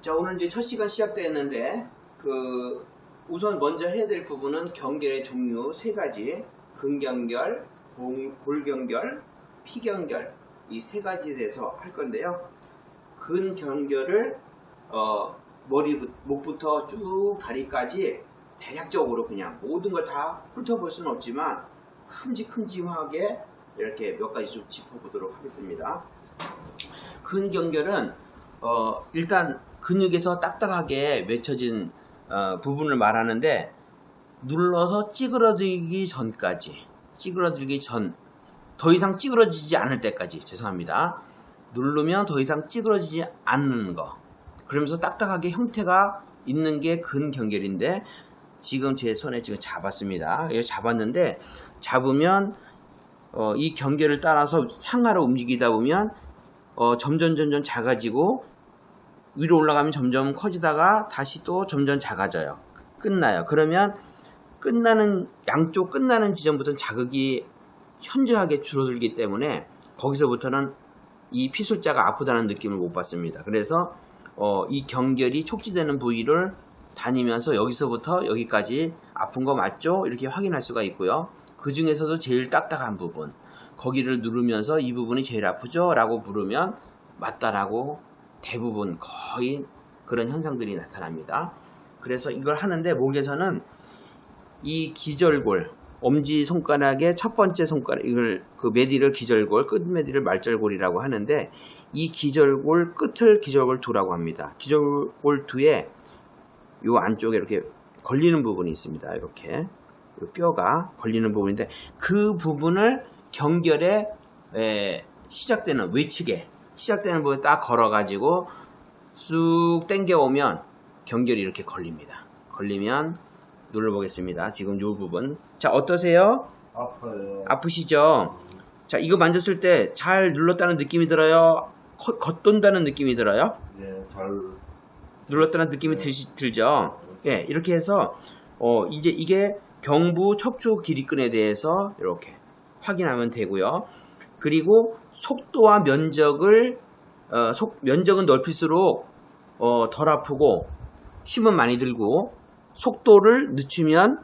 자, 오늘 이제 첫 시간 시작되었는데, 우선 먼저 해야 될 부분은 경결의 종류 세 가지, 근경결, 골경결, 피경결, 이 세 가지에 대해서 할 건데요. 근경결을, 목부터 쭉 다리까지 대략적으로 그냥 모든 걸 다 훑어볼 수는 없지만, 큼직큼직하게 이렇게 몇 가지 좀 짚어보도록 하겠습니다. 근경결은, 일단 근육에서 딱딱하게 맺혀진 부분을 말하는데, 눌러서 찌그러들기 전까지, 더 이상 찌그러지지 않을 때까지, 죄송합니다. 누르면 더 이상 찌그러지지 않는 거, 그러면서 딱딱하게 형태가 있는 게 근경결인데, 지금 제 손에 지금 잡았습니다. 이거 잡았는데, 잡으면 이 경결을 따라서 상하로 움직이다 보면 점점 작아지고, 위로 올라가면 점점 커지다가 다시 또 점점 작아져요. 끝나요. 그러면 양쪽 끝나는 지점부터는 자극이 현저하게 줄어들기 때문에 거기서부터는 이 피술자가 아프다는 느낌을 못 받습니다. 그래서 이 경결이 촉지되는 부위를 다니면서 여기서부터 여기까지 아픈 거 맞죠? 이렇게 확인할 수가 있고요. 그 중에서도 제일 딱딱한 부분, 거기를 누르면서 이 부분이 제일 아프죠? 라고 부르면 맞다라고 대부분 거의 그런 현상들이 나타납니다. 그래서 이걸 하는데, 목에서는 이 기절골, 엄지손가락의 첫 번째 손가락, 메디를 기절골, 끝 메디를 말절골이라고 하는데, 이 기절골 끝을 기절골 2라고 합니다. 기절골 2에 요 안쪽에 이렇게 걸리는 부분이 있습니다. 이렇게 요 뼈가 걸리는 부분인데, 그 부분을 경결에 시작되는 외측에 시작되는 부분에 딱 걸어가지고 쑥 당겨오면 경결이 이렇게 걸립니다. 걸리면 눌러보겠습니다. 지금 요 부분. 자, 어떠세요? 아파요. 아프시죠? 자, 이거 만졌을 때 잘 눌렀다는 느낌이 들어요? 겉돈다는 느낌이 들어요? 네, 잘 눌렀다는 느낌이 들죠? 예, 이렇게 해서 이제 이게 경부 척추 기립근에 대해서 이렇게 확인하면 되고요. 그리고 속도와 면적은 넓힐수록 덜 아프고 힘은 많이 들고, 속도를 늦추면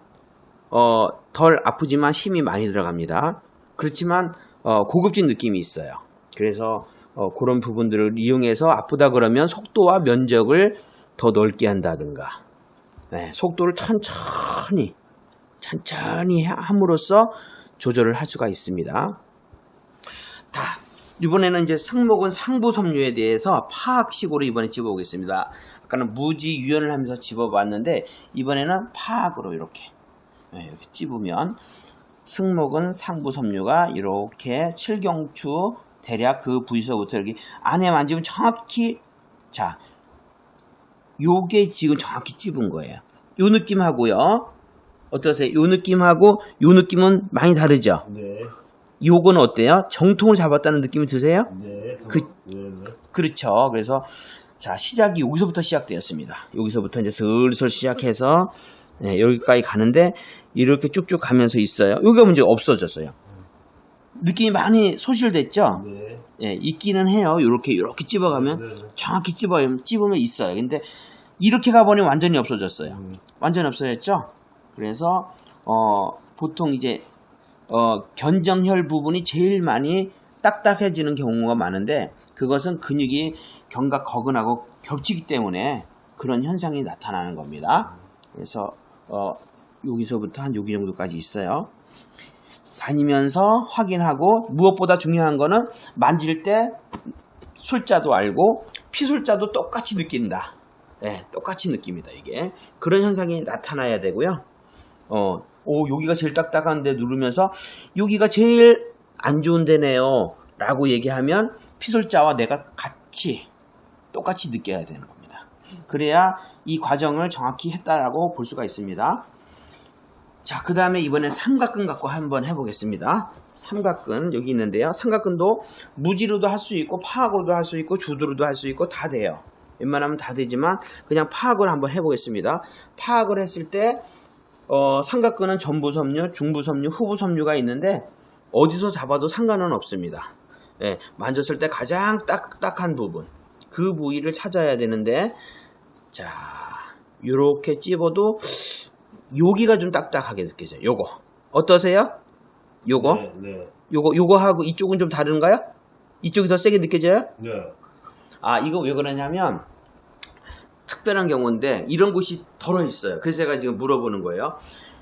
덜 아프지만 힘이 많이 들어갑니다. 그렇지만 고급진 느낌이 있어요. 그래서 그런 부분들을 이용해서 아프다 그러면 속도와 면적을 더 넓게 한다든가, 속도를 천천히 함으로써 조절을 할 수가 있습니다. 이번에는 이제 승모근 상부 섬유에 대해서 파악식으로 이번에 집어보겠습니다. 아까는 무지 유연을 하면서 집어봤는데, 이번에는 파악으로 이렇게 집으면 승모근 상부 섬유가 이렇게 칠경추 대략 그 부위서부터 여기 안에 만지면 정확히, 자, 요게 지금 정확히 집은 거예요. 요 느낌하고요. 어떠세요? 요 느낌하고 요 느낌은 많이 다르죠? 네. 요건 어때요? 정통을 잡았다는 느낌이 드세요? 네. 그렇죠. 그래서 자, 시작이 여기서부터 시작되었습니다. 여기서부터 이제 슬슬 시작해서 여기까지 가는데, 이렇게 쭉쭉 가면서 있어요. 여기가 문제 없어졌어요. 느낌이 많이 소실됐죠? 네. 있기는 해요. 이렇게 집어가면 네. 정확히 집으면 있어요. 근데 이렇게 가보니 완전히 없어졌어요. 완전히 없어졌죠? 그래서 보통 이제 견정혈 부분이 제일 많이 딱딱해지는 경우가 많은데, 그것은 근육이 견갑 거근하고 겹치기 때문에 그런 현상이 나타나는 겁니다. 그래서 여기서부터 한 여기 정도까지 있어요. 다니면서 확인하고, 무엇보다 중요한 거는 만질 때 술자도 알고 피술자도 똑같이 느낀다. 똑같이 느낍니다. 이게 그런 현상이 나타나야 되고요. 여기가 제일 딱딱한데 누르면서 여기가 제일 안 좋은 데네요 라고 얘기하면 피술자와 내가 똑같이 느껴야 되는 겁니다. 그래야 이 과정을 정확히 했다라고 볼 수가 있습니다. 자, 그 다음에 이번엔 삼각근 갖고 한번 해보겠습니다. 삼각근 여기 있는데요. 삼각근도 무지로도 할 수 있고 파악으로도 할 수 있고 주도로도 할 수 있고 다 돼요. 웬만하면 다 되지만 그냥 파악을 한번 해보겠습니다. 파악을 했을 때 삼각근은 전부섬유, 중부섬유, 후부섬유가 있는데 어디서 잡아도 상관은 없습니다. 만졌을 때 가장 딱딱한 부분, 그 부위를 찾아야 되는데, 자, 요렇게 찝어도 여기가 좀 딱딱하게 느껴져요. 요거 어떠세요? 요거? 네. 요거하고 이쪽은 좀 다른가요? 이쪽이 더 세게 느껴져요? 네. 아, 이거 왜 그러냐면 특별한 경우인데 이런 곳이 덜어 있어요. 그래서 제가 지금 물어보는 거예요.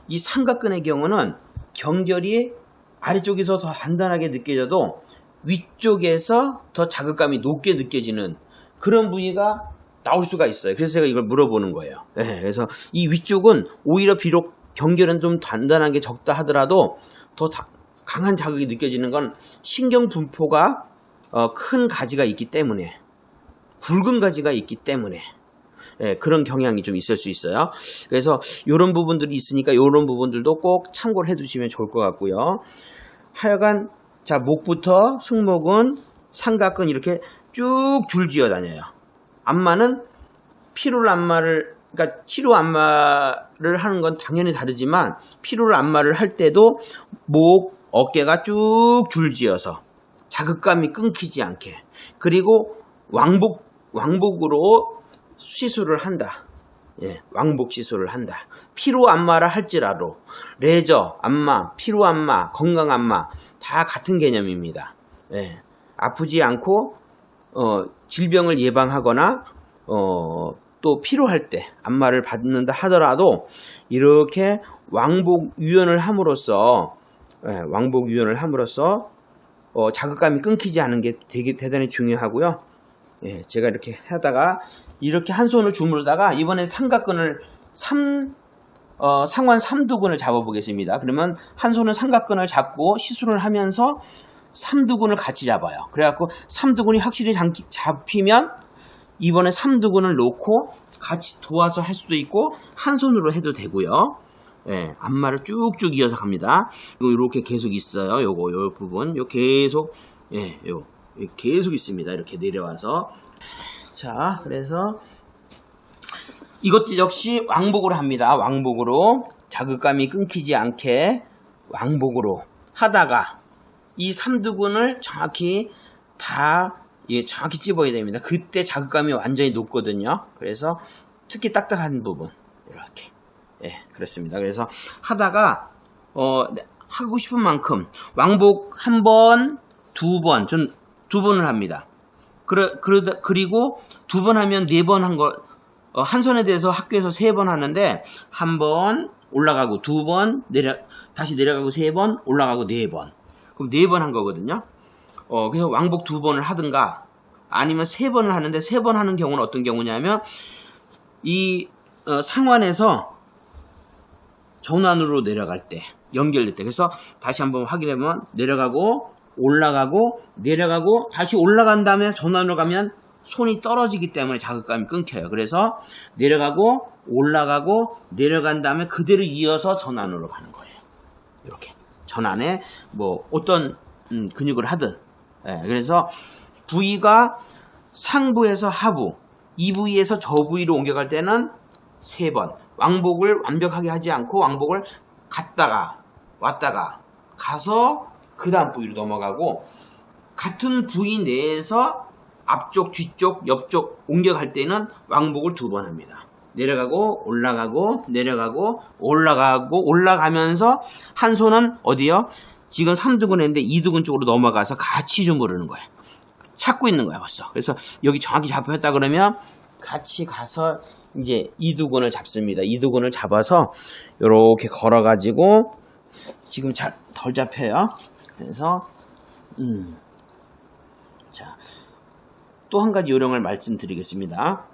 이 삼각근의 경우는 경결이 아래쪽에서 더 단단하게 느껴져도 위쪽에서 더 자극감이 높게 느껴지는 그런 부위가 나올 수가 있어요. 그래서 제가 이걸 물어보는 거예요. 네, 그래서 이 위쪽은 오히려 비록 경결은 좀 단단한 게 적다 하더라도 더 강한 자극이 느껴지는 건 신경 분포가 큰 가지가 있기 때문에, 굵은 가지가 있기 때문에 그런 경향이 좀 있을 수 있어요. 그래서 이런 부분들이 있으니까 이런 부분들도 꼭 참고를 해두시면 좋을 것 같고요. 하여간 자, 목부터 승모근, 삼각근 이렇게 쭉 줄지어 다녀요. 안마는 피로를 안마를, 그러니까 치료 안마를 하는 건 당연히 다르지만 피로를 안마를 할 때도 목, 어깨가 쭉 줄지어서 자극감이 끊기지 않게, 그리고 왕복으로 시술을 한다. 예, 왕복 시술을 한다. 피로 안마를 할지라도 레저 안마, 피로 안마, 건강 안마 다 같은 개념입니다. 예, 아프지 않고 질병을 예방하거나 또 필요할 때 안마를 받는다 하더라도 이렇게 왕복 유연을 함으로써 자극감이 끊기지 않은 게 되게 대단히 중요하고요. 예, 제가 이렇게 하다가 이렇게 한 손을 주무르다가 이번엔 삼각근을 상완 삼두근을 잡아 보겠습니다. 그러면 한 손은 삼각근을 잡고 시술을 하면서 삼두근을 같이 잡아요. 그래갖고 삼두근이 확실히 잡히면 이번에 삼두근을 놓고 같이 도와서 할 수도 있고 한 손으로 해도 되고요. 예, 안마를 쭉쭉 이어서 갑니다. 이렇게 계속 있어요. 요 부분, 계속, 계속 있습니다. 이렇게 내려와서. 자, 그래서 이것도 역시 왕복으로 합니다. 왕복으로 자극감이 끊기지 않게 왕복으로 하다가 이 삼두근을 정확히 정확히 찝어야 됩니다. 그때 자극감이 완전히 높거든요. 그래서 특히 딱딱한 부분 이렇게 그렇습니다. 그래서 하다가 하고 싶은 만큼 왕복 한 번, 두 번, 전 두 번을 합니다. 그리고 두 번 하면 네 번 한 거, 한 손에 대해서 학교에서 세 번 하는데 한 번 올라가고 두 번 다시 내려가고 세 번 올라가고 네 번. 그럼 네 번 한 거거든요. 그래서 왕복 두 번을 하든가 아니면 세 번을 하는데 세 번 하는 경우는 어떤 경우냐면 이 상완에서 전완으로 내려갈 때 연결될 때 그래서 다시 한번 확인해보면 내려가고 올라가고 내려가고 다시 올라간 다음에 전완으로 가면 손이 떨어지기 때문에 자극감이 끊겨요. 그래서 내려가고 올라가고 내려간 다음에 그대로 이어서 전완으로 가는 거예요. 이렇게 전완에 뭐 어떤 근육을 하든 그래서 부위가 상부에서 하부 이 부위에서 저 부위로 옮겨갈 때는 세 번 왕복을 완벽하게 하지 않고 왕복을 갔다가 왔다가 가서 그 다음 부위로 넘어가고 같은 부위 내에서 앞쪽 뒤쪽 옆쪽 옮겨갈 때는 왕복을 두 번 합니다. 내려가고 올라가고 내려가고 올라가고 올라가면서 한 손은 어디요? 지금 3두근 했는데 2두근 쪽으로 넘어가서 같이 주무르는 거예요. 찾고 있는 거야 벌써. 그래서 여기 정확히 잡혔다 그러면 같이 가서 이제 2두근을 잡습니다. 2두근을 잡아서 이렇게 걸어가지고 지금 잘 덜 잡혀요. 그래서 자, 또 한 가지 요령을 말씀드리겠습니다.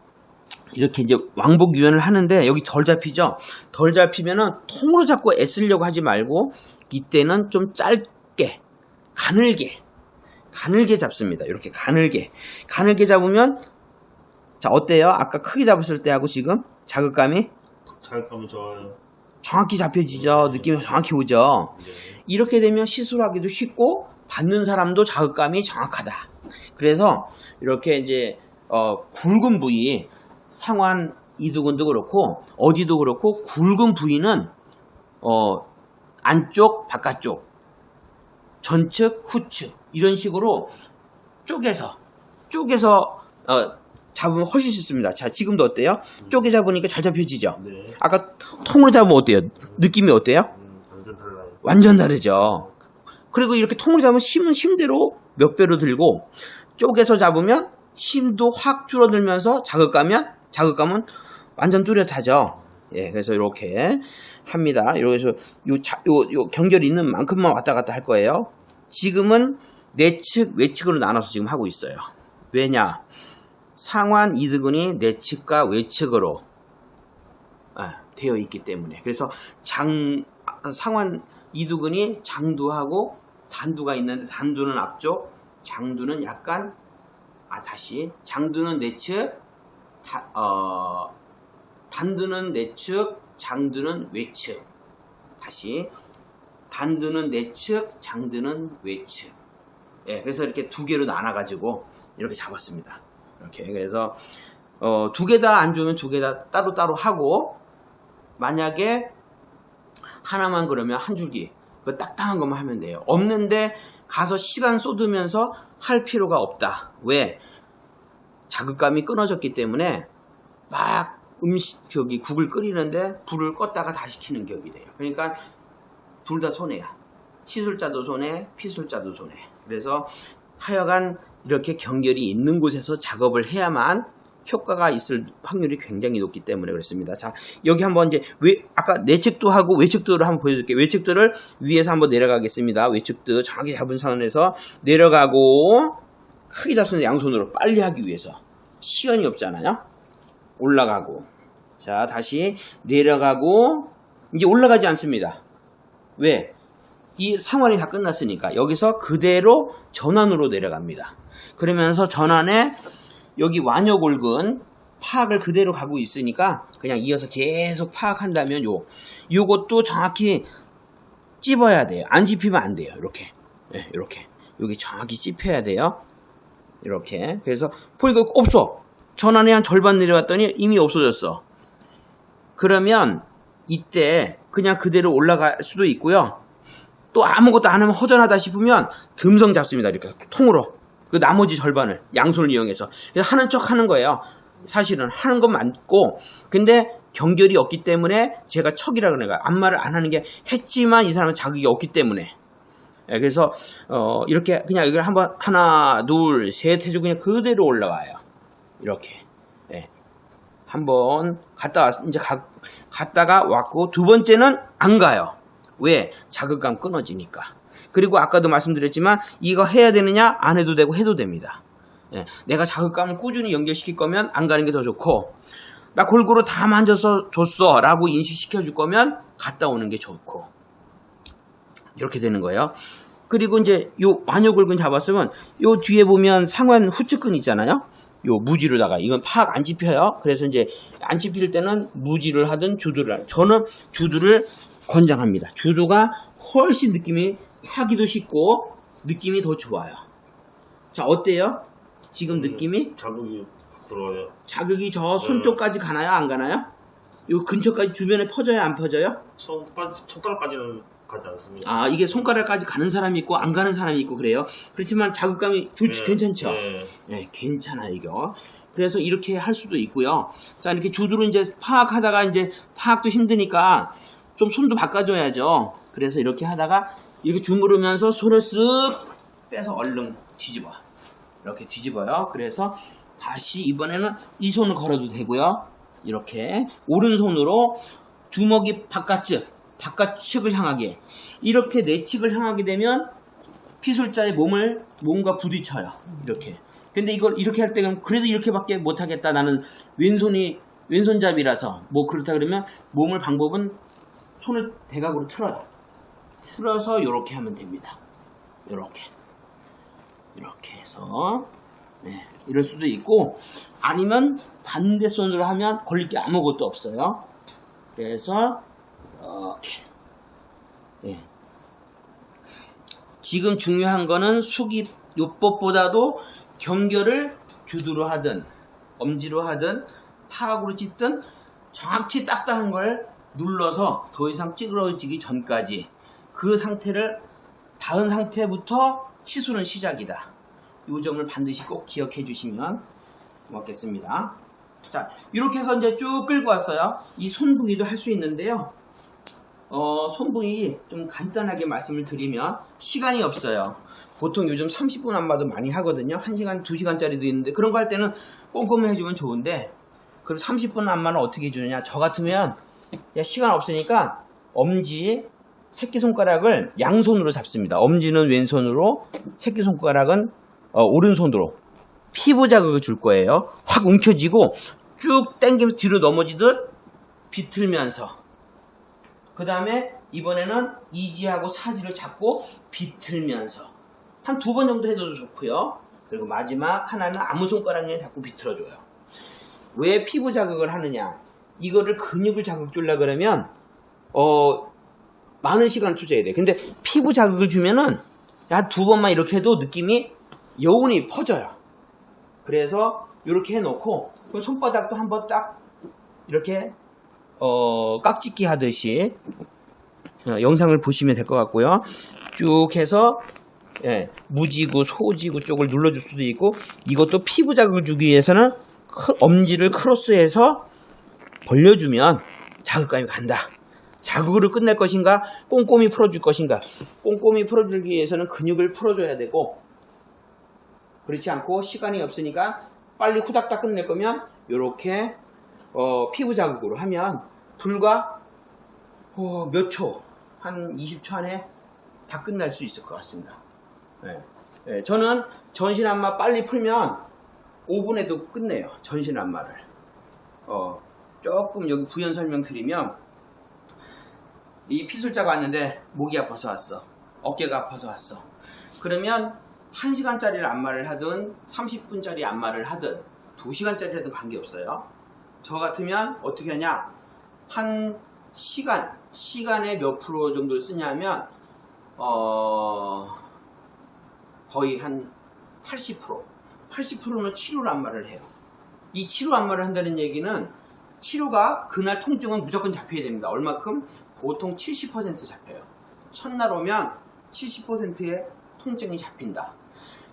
이렇게 이제 왕복 유연을 하는데 여기 덜 잡히죠? 덜 잡히면은 통으로 잡고 애쓰려고 하지 말고 이때는 좀 짧게 가늘게 잡습니다. 이렇게 가늘게 잡으면 자 어때요? 아까 크게 잡았을 때하고 지금 자극감이 자극감이 좋아요. 정확히 잡혀지죠. 느낌이 정확히 오죠. 네. 이렇게 되면 시술하기도 쉽고 받는 사람도 자극감이 정확하다. 그래서 이렇게 이제 굵은 부위 상완 이두근도 그렇고 어디도 그렇고 굵은 부위는 안쪽 바깥쪽 전측 후측 이런 식으로 쪼개서 잡으면 훨씬 쉽습니다. 자, 지금도 어때요? 쪼개 잡으니까 잘 잡혀지죠? 네. 아까 통으로 잡으면 어때요? 느낌이 어때요? 완전 달라요. 완전 다르죠. 그리고 이렇게 통으로 잡으면 힘은 힘대로 몇 배로 들고, 쪼개서 잡으면 힘도 확 줄어들면서 자극감은 완전 뚜렷하죠. 예, 그래서 이렇게 합니다. 이렇게 해서 요 경결이 있는 만큼만 왔다 갔다 할 거예요. 지금은 내측, 외측으로 나눠서 지금 하고 있어요. 왜냐? 상완 이두근이 내측과 외측으로 되어 있기 때문에. 그래서 상완 이두근이 장두하고 단두가 있는데, 단두는 앞쪽, 장두는 약간 장두는 내측, 단두는 내측, 장두는 외측. 다시 단두는 내측, 장두는 외측. 예, 그래서 이렇게 두 개로 나눠가지고 이렇게 잡았습니다. 이렇게. 그래서 두 개 다 안 좋으면 두 개 다 따로따로 하고, 만약에 하나만 그러면 한 줄기 그 딱딱한 것만 하면 돼요. 없는데 가서 시간 쏟으면서 할 필요가 없다. 왜? 자극감이 끊어졌기 때문에 막 국을 끓이는데 불을 껐다가 다시 켜는 격이 돼요. 그러니까 둘 다 손해야. 시술자도 손해, 피술자도 손해. 그래서 하여간 이렇게 경결이 있는 곳에서 작업을 해야만 효과가 있을 확률이 굉장히 높기 때문에 그렇습니다. 자, 여기 한번 이제 아까 내측도 하고 외측도를 한번 보여줄게요. 외측도를 위에서 한번 내려가겠습니다. 외측도 정확히 잡은 선에서 내려가고, 크게 잡수는 양손으로 빨리 하기 위해서 시간이 없잖아요. 올라가고, 자, 다시 내려가고, 이제 올라가지 않습니다. 왜? 이 상완이 다 끝났으니까 여기서 그대로 전환으로 내려갑니다. 그러면서 전환에 여기 완요골근 파악을 그대로 가고 있으니까 그냥 이어서 계속 파악한다면 요것도 정확히 찝어야 돼요. 안 찝히면 안 돼요. 이렇게. 네, 이렇게. 여기 정확히 찝혀야 돼요. 이렇게. 그래서 보니까 없어. 전환에 한 절반 내려갔더니 이미 없어졌어. 그러면 이때 그냥 그대로 올라갈 수도 있고요. 또 아무것도 안 하면 허전하다 싶으면 듬성 잡습니다. 이렇게 통으로. 그 나머지 절반을 양손을 이용해서 하는 척 하는 거예요. 사실은 하는 건 맞고, 근데 경결이 없기 때문에 제가 척이라 그러니까 아무 말을 안 하는 게, 했지만 이 사람은 자극이 없기 때문에. 예, 그래서 이렇게 그냥 여기를 한번 하나 둘 셋 해주고 그냥 그대로 올라와요. 이렇게. 예. 한번 갔다가 왔고, 두 번째는 안 가요. 왜? 자극감 끊어지니까. 그리고 아까도 말씀드렸지만 이거 해야 되느냐? 안 해도 되고 해도 됩니다. 예, 내가 자극감을 꾸준히 연결시킬 거면 안 가는 게 더 좋고, 나 골고루 다 만져서 줬어 라고 인식시켜 줄 거면 갔다 오는 게 좋고, 이렇게 되는 거예요. 그리고 이제 요 완요골근 잡았으면 요 뒤에 보면 상완 후측근 있잖아요. 요 무지로다가 이건 파악 안 찝혀요. 그래서 이제 안 찝힐 때는 무지를 하든 주두를 하든, 저는 주두를 권장합니다. 주두가 훨씬 느낌이 하기도 쉽고 느낌이 더 좋아요. 자, 어때요? 지금 느낌이? 자극이 들어와요. 자극이 저 손 쪽까지 가나요? 안 가나요? 요 근처까지 주변에 퍼져요? 안 퍼져요? 손가락까지는 가지 않습니다. 아, 이게 손가락까지 가는 사람이 있고 안 가는 사람이 있고 그래요. 그렇지만 자극감이 좋지, 괜찮죠? 네, 괜찮아요, 이거. 그래서 이렇게 할 수도 있고요. 자, 이렇게 주두로 이제 파악하다가 이제 파악도 힘드니까 좀 손도 바꿔줘야죠. 그래서 이렇게 하다가 이렇게 주무르면서 손을 쓱 빼서 얼른 뒤집어. 이렇게 뒤집어요. 그래서 다시 이번에는 이 손을 걸어도 되고요. 이렇게 오른손으로 주먹이 바깥측을 향하게, 이렇게 내측을 향하게 되면 피술자의 몸과 부딪혀요. 이렇게. 근데 이걸 이렇게 할 때는 그래도 이렇게밖에 못하겠다. 나는 왼손잡이라서 뭐 그렇다 그러면 몸을 방법은 손을 대각으로 틀어서 이렇게 하면 됩니다. 이렇게 해서, 네, 이럴 수도 있고, 아니면 반대손으로 하면 걸릴 게 아무것도 없어요. 그래서 이렇게. 네. 지금 중요한 거는 요법보다도 경결을 주두로 하든 엄지로 하든 파악으로 찝든 정확히 딱딱한 걸 눌러서 더 이상 찌그러지기 전까지 그 상태를 닿은 상태부터 시술은 시작이다. 이 점을 반드시 꼭 기억해 주시면 고맙겠습니다. 자, 이렇게 해서 이제 쭉 끌고 왔어요. 이 손붕이도 할 수 있는데요. 손붕이 좀 간단하게 말씀을 드리면 시간이 없어요. 보통 요즘 30분 안마도 많이 하거든요. 1시간, 2시간짜리도 있는데 그런 거 할 때는 꼼꼼히 해주면 좋은데 그럼 30분 안마는 어떻게 해주느냐. 저 같으면 시간 없으니까 엄지, 새끼손가락을 양손으로 잡습니다. 엄지는 왼손으로, 새끼손가락은 오른손으로 피부 자극을 줄 거예요. 확 움켜쥐고 쭉 당기면서 뒤로 넘어지듯 비틀면서 그 다음에 이번에는 2지하고 4지를 잡고 비틀면서 한 2번 정도 해도 좋고요. 그리고 마지막 하나는 아무 손가락에 잡고 비틀어줘요. 왜 피부 자극을 하느냐. 이거를 근육을 자극 주려고 그러면 많은 시간을 투자해야 돼. 근데 피부 자극을 주면은 한 2번만 이렇게 해도 느낌이 여운이 퍼져요. 그래서 이렇게 해놓고 손바닥도 한번 딱 이렇게 깍짓기 하듯이 영상을 보시면 될 것 같고요. 쭉 해서 무지구, 소지구 쪽을 눌러줄 수도 있고 이것도 피부 자극을 주기 위해서는 엄지를 크로스해서 벌려주면 자극감이 간다. 자극으로 끝낼 것인가 꼼꼼히 풀어줄 것인가. 꼼꼼히 풀어주기 위해서는 근육을 풀어줘야 되고 그렇지 않고 시간이 없으니까 빨리 후닥닥 끝낼 거면 이렇게 피부 자극으로 하면 불과 몇 초, 한 20초 안에 다 끝날 수 있을 것 같습니다. 저는 전신 안마 빨리 풀면 5분에도 끝내요. 전신 안마를. 조금 여기 부연 설명드리면 이 피술자가 왔는데 목이 아파서 왔어. 어깨가 아파서 왔어. 그러면 1시간짜리 안마를 하든 30분짜리 안마를 하든 2시간짜리 하든 관계없어요. 저 같으면 어떻게 하냐. 한 시간에 몇 프로 정도를 쓰냐면 거의 한 80%는 치료 안마를 해요. 이 치료 안마를 한다는 얘기는 치료가 그날 통증은 무조건 잡혀야 됩니다. 얼마큼? 보통 70% 잡혀요. 첫날 오면 70%의 통증이 잡힌다.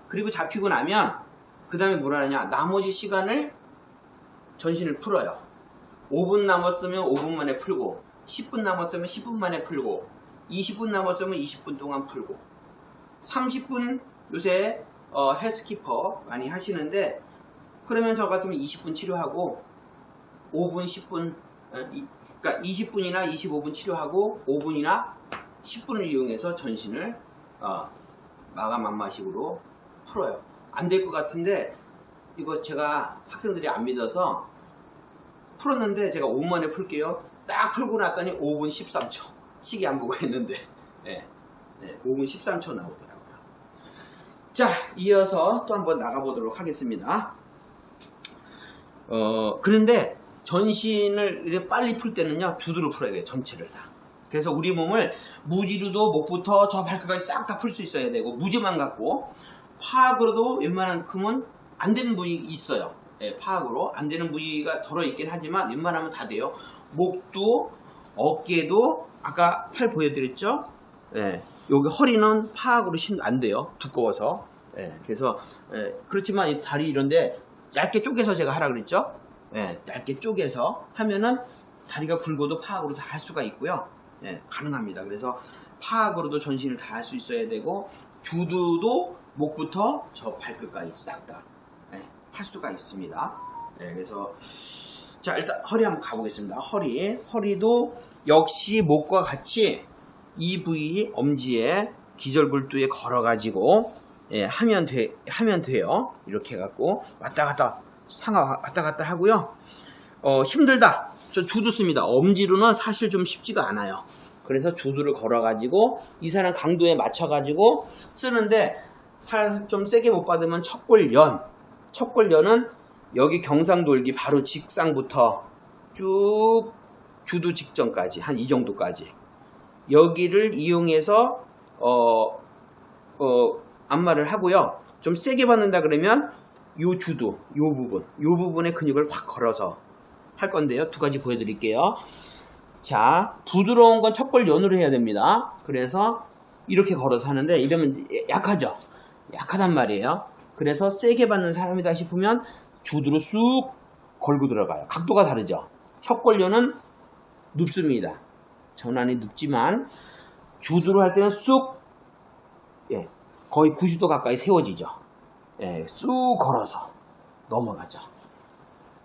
그리고 잡히고 나면 그 다음에 뭐라 하냐. 나머지 시간을 전신을 풀어요. 5분 남았으면 5분 만에 풀고 10분 남았으면 10분 만에 풀고 20분 남았으면 20분 동안 풀고 30분 요새 헬스키퍼 많이 하시는데 그러면 저 같으면 20분 치료하고 5분 10분 그러니까 20분이나 25분 치료하고 5분이나 10분을 이용해서 전신을 마감 안마식으로 풀어요. 안 될 것 같은데 이거 제가 학생들이 안 믿어서 풀었는데 제가 5분 만에 풀게요. 딱 풀고 났더니 5분 13초 시계 안 보고 했는데 5분 13초 나오더라고요. 자, 이어서 또 한번 나가보도록 하겠습니다. 그런데 전신을 이렇게 빨리 풀 때는요, 두드러 풀어야 돼요. 전체를 다. 그래서 우리 몸을 무지로도 목부터 저 발끝까지 싹 다 풀 수 있어야 되고, 무지만 갖고 파악으로도 웬만한큼은 안 되는 부위 있어요. 파악으로 안 되는 부위가 덜어 있긴 하지만 웬만하면 다 돼요. 목도 어깨도 아까 팔 보여드렸죠? 여기 허리는 파악으로 안 돼요. 두꺼워서. 그래서 그렇지만 이 다리 이런데 얇게 쪼개서 제가 하라 그랬죠? 얇게 쪼개서 하면은 다리가 굵어도 파악으로 다 할 수가 있고요. 가능합니다. 그래서 파악으로도 전신을 다 할 수 있어야 되고 주두도 목부터 저 발끝까지 싹 다 할 수가 있습니다. 그래서 자, 일단 허리 한번 가보겠습니다. 허리도 역시 목과 같이 이 부위 엄지에 기절골두에 걸어가지고 하면 돼요. 이렇게 해갖고 왔다 갔다 하고요. 힘들다. 저 주두 씁니다. 엄지로는 사실 좀 쉽지가 않아요. 그래서 주두를 걸어가지고 이 사람 강도에 맞춰가지고 쓰는데 좀 세게 못 받으면 척골연은 여기 경상돌기 바로 직상부터 쭉 주두 직전까지 한 이 정도까지 여기를 이용해서 안마를 하고요. 좀 세게 받는다 그러면 요 주두 요 부분에 근육을 확 걸어서 할 건데요. 두 가지 보여드릴게요. 자, 부드러운 건 척골연으로 해야 됩니다. 그래서 이렇게 걸어서 하는데 이러면 약하죠. 약하단 말이에요. 그래서 세게 받는 사람이다 싶으면 주드로 쑥 걸고 들어가요. 각도가 다르죠. 척걸려는 눕습니다. 전환이 눕지만 주드로 할 때는 쑥 거의 90도 가까이 세워지죠. 쑥 걸어서 넘어가죠.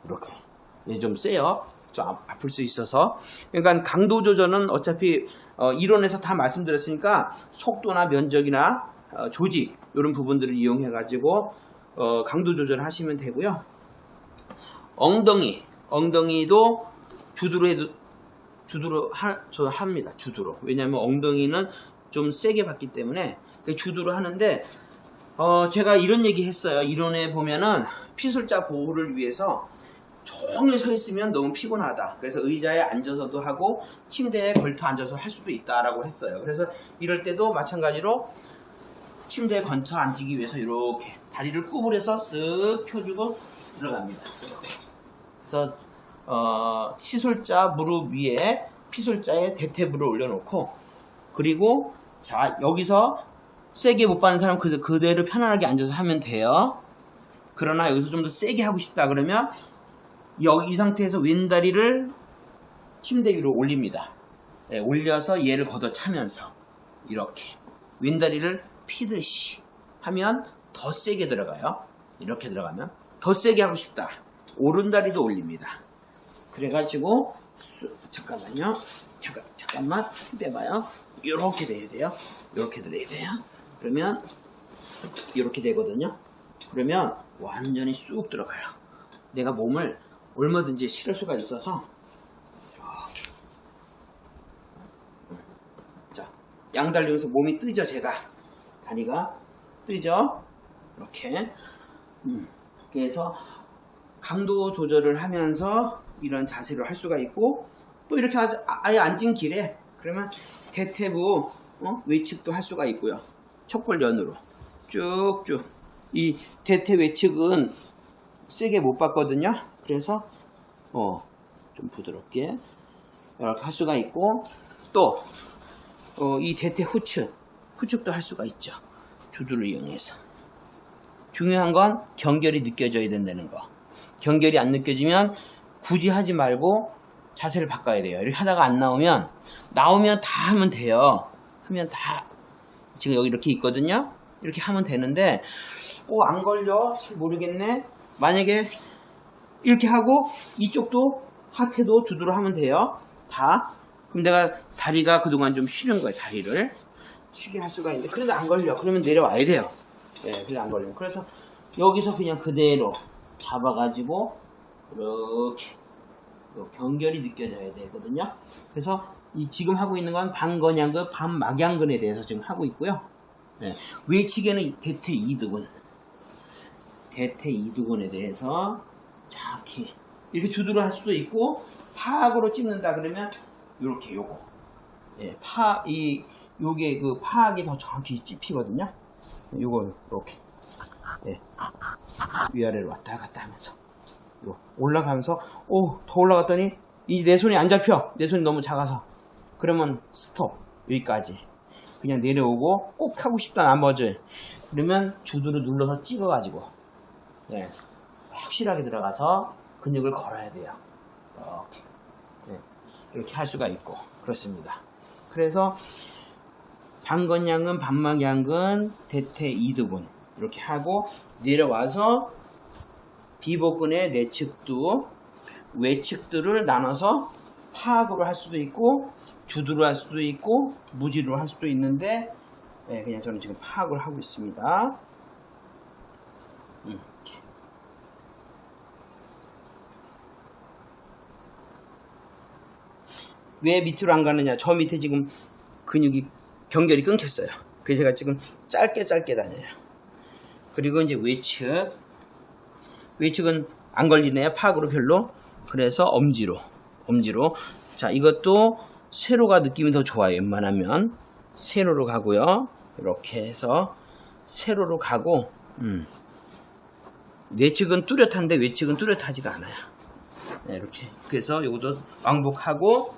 이렇게. 좀 세요. 좀 아플 수 있어서. 그러니까 강도 조절은 어차피 이론에서 다 말씀드렸으니까 속도나 면적이나 조직 이런 부분들을 이용해 가지고 강도 조절하시면 되고요. 엉덩이도 주드로 합니다. 주드로. 왜냐하면 엉덩이는 좀 세게 받기 때문에 주드로 하는데 제가 이런 얘기 했어요. 이론에 보면은 피술자 보호를 위해서 종일 서 있으면 너무 피곤하다. 그래서 의자에 앉아서도 하고 침대에 걸터 앉아서 할 수도 있다라고 했어요. 그래서 이럴 때도 마찬가지로 침대에 걸터 앉기 위해서 이렇게 다리를 구부려서 쓱 펴주고 들어갑니다. 그래서 시술자 무릎 위에 피술자의 대퇴부를 올려놓고 그리고 자 여기서 세게 못 받는 사람 그대로 편안하게 앉아서 하면 돼요. 그러나 여기서 좀 더 세게 하고 싶다 그러면 여기 이 상태에서 왼다리를 침대 위로 올립니다. 올려서 얘를 걷어차면서 이렇게 왼다리를 피듯이 하면 더 세게 들어가요. 이렇게 들어가면 더 세게 하고 싶다. 오른다리도 올립니다. 그래가지고 잠깐만요. 잠깐만 힘 빼봐요. 이렇게 돼야 돼요. 이렇게 들어야 돼요. 그러면 이렇게 되거든요. 그러면 완전히 쑥 들어가요. 내가 몸을 얼마든지 실을 수가 있어서 이렇게 자 양달리면서 몸이 뜨죠. 제가 다리가 뜨죠. 이렇게 그래서 강도 조절을 하면서 이런 자세로 할 수가 있고 또 이렇게 아예 앉은 길에 그러면 대퇴부 외측도 할 수가 있고요. 척골연으로 쭉쭉 이 대퇴 외측은 세게 못 받거든요. 그래서 좀 부드럽게 이렇게 할 수가 있고 또 이 대퇴 후측도 할 수가 있죠. 주드를 이용해서. 중요한 건 경결이 느껴져야 된다는 거. 경결이 안 느껴지면 굳이 하지 말고 자세를 바꿔야 돼요. 이렇게 하다가 안 나오면 다 하면 돼요. 하면 다 지금 여기 이렇게 있거든요. 이렇게 하면 되는데 안 걸려? 잘 모르겠네. 만약에 이렇게 하고 이쪽도 하태도 주드로 하면 돼요. 다. 그럼 내가 다리가 그동안 좀 쉬는 거예요. 다리를 쉬게 할 수가 있는데 그래도 안 걸려. 그러면 내려와야 돼요. 그래도 안 걸리면. 그래서 여기서 그냥 그대로 잡아가지고 이렇게 경결이 느껴져야 되거든요. 그래서 지금 하고 있는 건 반건양근, 반막양근에 대해서 지금 하고 있고요. 외측에는 대퇴 이두근에 대해서 정확히 이렇게 주드로 할 수도 있고 파악으로 찝는다 그러면 이렇게 요거 요게 그 파악이 더 정확히 찝히거든요. 요거 이렇게 위아래로 왔다 갔다 하면서 올라가면서 더 올라갔더니 이제 내 손이 안 잡혀. 내 손이 너무 작아서. 그러면 스톱. 여기까지. 그냥 내려오고 꼭 하고 싶다 나머지. 그러면 주드를 눌러서 찍어가지고 확실하게 들어가서 근육을 걸어야 돼요. 이렇게 할 수가 있고 그렇습니다. 그래서 반건양근, 반막양근, 대퇴 이두근 이렇게 하고 내려와서 비복근의 내측도 외측들을 나눠서 파악으로 할 수도 있고 주드로 할 수도 있고 무지로 할 수도 있는데 그냥 저는 지금 파악을 하고 있습니다. 왜 밑으로 안 가느냐? 저 밑에 지금 근육이 경결이 끊겼어요. 그래서 제가 지금 짧게 다녀요. 그리고 이제 외측은 안 걸리네요. 파악으로 별로. 그래서 엄지로. 자, 이것도 세로가 느낌이 더 좋아요. 웬만하면 세로로 가고요. 이렇게 해서 세로로 가고 내측은 뚜렷한데 외측은 뚜렷하지가 않아요. 이렇게. 그래서 이것도 왕복하고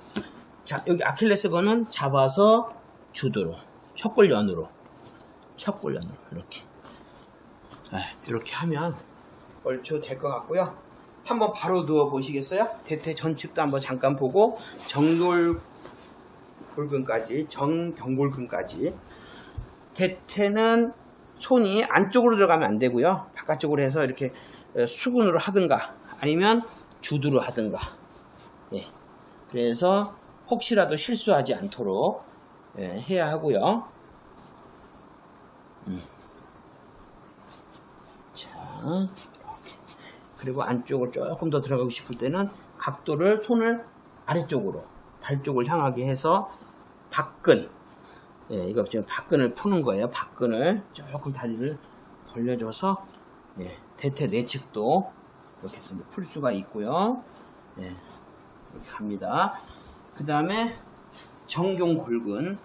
자, 여기 아킬레스건은 잡아서 주드로 척골연으로 이렇게 하면 얼추 될 것 같고요. 한번 바로 누워 보시겠어요? 대퇴 전측도 한번 잠깐 보고 정경골근까지 대퇴는 손이 안쪽으로 들어가면 안 되고요. 바깥쪽으로 해서 이렇게 수근으로 하든가 아니면 주두로 하든가. 예. 그래서 혹시라도 실수하지 않도록 해야 하고요. 자, 이렇게. 그리고 안쪽으로 조금 더 들어가고 싶을 때는 각도를 손을 아래쪽으로 발 쪽을 향하게 해서 박근, 이거 지금 박근을 푸는 거예요. 박근을 조금 다리를 벌려줘서 대퇴 내측도 이렇게 해서 풀 수가 있고요. 이렇게 갑니다. 그 다음에 정경골근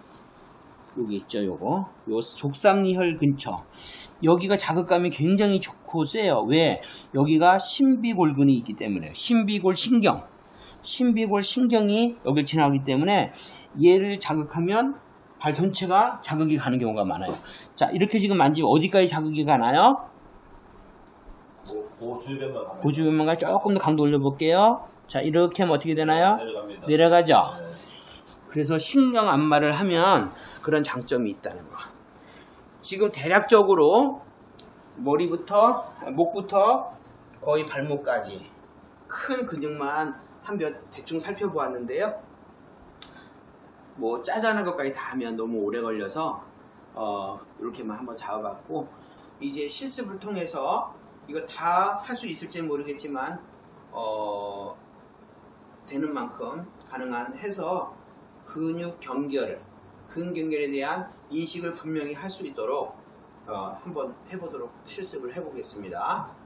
여기 있죠. 요거 요 족삼리혈 근처 여기가 자극감이 굉장히 좋고 세요. 왜? 여기가 신비골근이 있기 때문에 신비골 신경이 여길 지나가기 때문에 얘를 자극하면 발 전체가 자극이 가는 경우가 많아요. 자, 이렇게 지금 만지면 어디까지 자극이 가나요? 그 주변만 조금 더 강도 올려볼게요. 자, 이렇게 하면 어떻게 되나요? 내려갑니다. 내려가죠. 네. 그래서 신경 안마를 하면 그런 장점이 있다는 거. 지금 대략적으로 목부터 거의 발목까지 큰 근육만 한번 대충 살펴보았는데요. 뭐 짜잔한 것까지 다 하면 너무 오래 걸려서 이렇게만 한번 잡아봤고, 이제 실습을 통해서 이거 다 할 수 있을지는 모르겠지만 되는 만큼 가능한 해서 근육 경결에 대한 인식을 분명히 할 수 있도록 한번 해보도록 실습을 해보겠습니다.